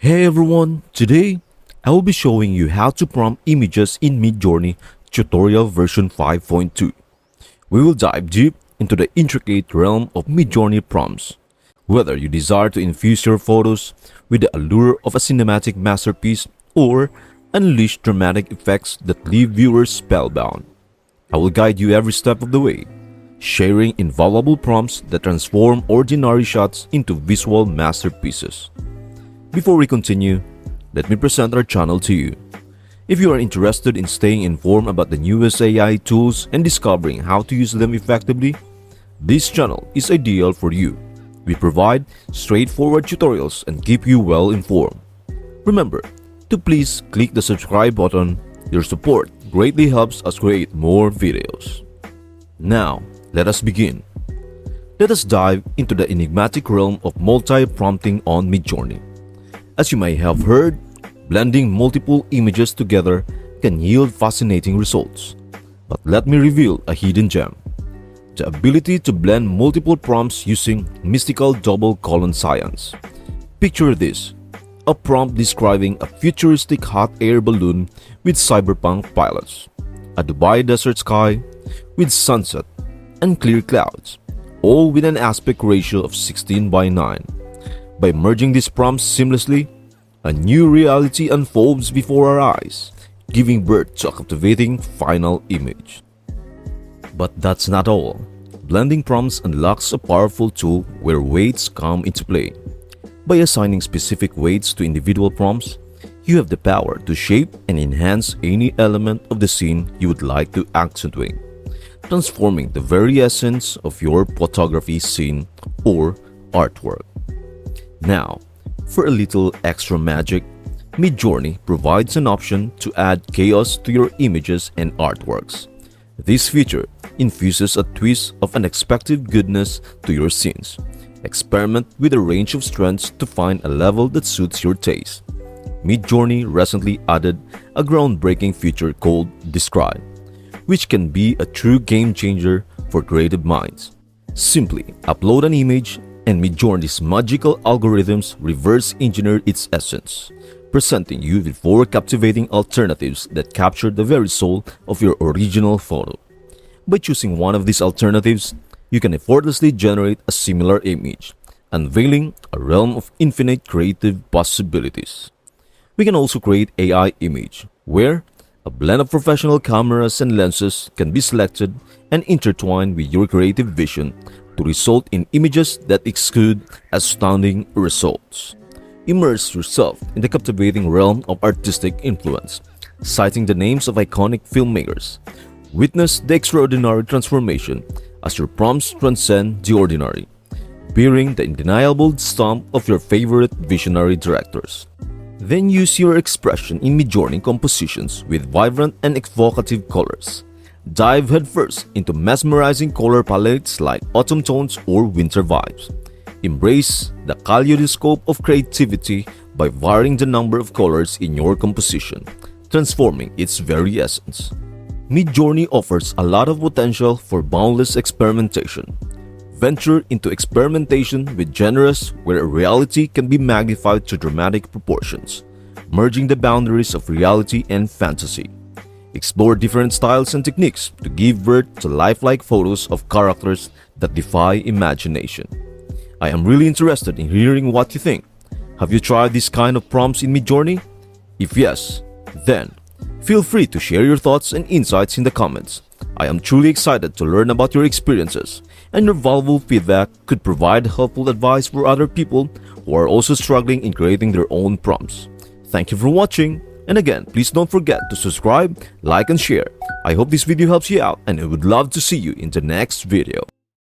Hey everyone, today I will be showing you how to prompt images in Midjourney tutorial version 5.2. We will dive deep into the intricate realm of Midjourney prompts. Whether you desire to infuse your photos with the allure of a cinematic masterpiece or unleash dramatic effects that leave viewers spellbound, I will guide you every step of the way, sharing invaluable prompts that transform ordinary shots into visual masterpieces. Before we continue, let me present our channel to you. If you are interested in staying informed about the newest AI tools and discovering how to use them effectively, this channel is ideal for you. We provide straightforward tutorials and keep you well informed. Remember to please click the subscribe button. Your support greatly helps us create more videos. Now, let us begin. Let us dive into the enigmatic realm of multi-prompting on Midjourney. As you may have heard, blending multiple images together can yield fascinating results. But let me reveal a hidden gem: the ability to blend multiple prompts using mystical double colon science. Picture this: a prompt describing a futuristic hot air balloon with cyberpunk pilots, a Dubai desert sky with sunset and clear clouds, all with an aspect ratio of 16:9. By merging these prompts seamlessly, a new reality unfolds before our eyes, giving birth to a captivating final image. But that's not all. Blending prompts unlocks a powerful tool where weights come into play. By assigning specific weights to individual prompts, you have the power to shape and enhance any element of the scene you would like to accentuate, transforming the very essence of your photography, scene, or artwork. Now, for a little extra magic, Midjourney provides an option to add chaos to your images and artworks. This feature infuses a twist of unexpected goodness to your scenes. Experiment with a range of strengths to find a level that suits your taste. Midjourney recently added a groundbreaking feature called Describe, which can be a true game changer for creative minds. Simply upload an image and Midjourney's magical algorithms reverse engineer its essence, presenting you with 4 captivating alternatives that capture the very soul of your original photo. By choosing one of these alternatives, you can effortlessly generate a similar image, unveiling a realm of infinite creative possibilities. We can also create AI image, where a blend of professional cameras and lenses can be selected and intertwined with your creative vision to result in images that exude astounding results. Immerse yourself in the captivating realm of artistic influence, citing the names of iconic filmmakers. Witness the extraordinary transformation as your prompts transcend the ordinary, bearing the undeniable stamp of your favorite visionary directors. Then use your expression in Midjourney compositions with vibrant and evocative colors. Dive headfirst into mesmerizing color palettes like autumn tones or winter vibes. Embrace the kaleidoscope of creativity by varying the number of colors in your composition, transforming its very essence. Midjourney offers a lot of potential for boundless experimentation. Venture into experimentation with genres where reality can be magnified to dramatic proportions, merging the boundaries of reality and fantasy. Explore different styles and techniques to give birth to lifelike photos of characters that defy imagination. I am really interested in hearing what you think. Have you tried this kind of prompts in Midjourney? If yes, then feel free to share your thoughts and insights in the comments. I am truly excited to learn about your experiences, and your valuable feedback could provide helpful advice for other people who are also struggling in creating their own prompts. Thank you for watching. And again, please don't forget to subscribe, like, and share. I hope this video helps you out, and I would love to see you in the next video.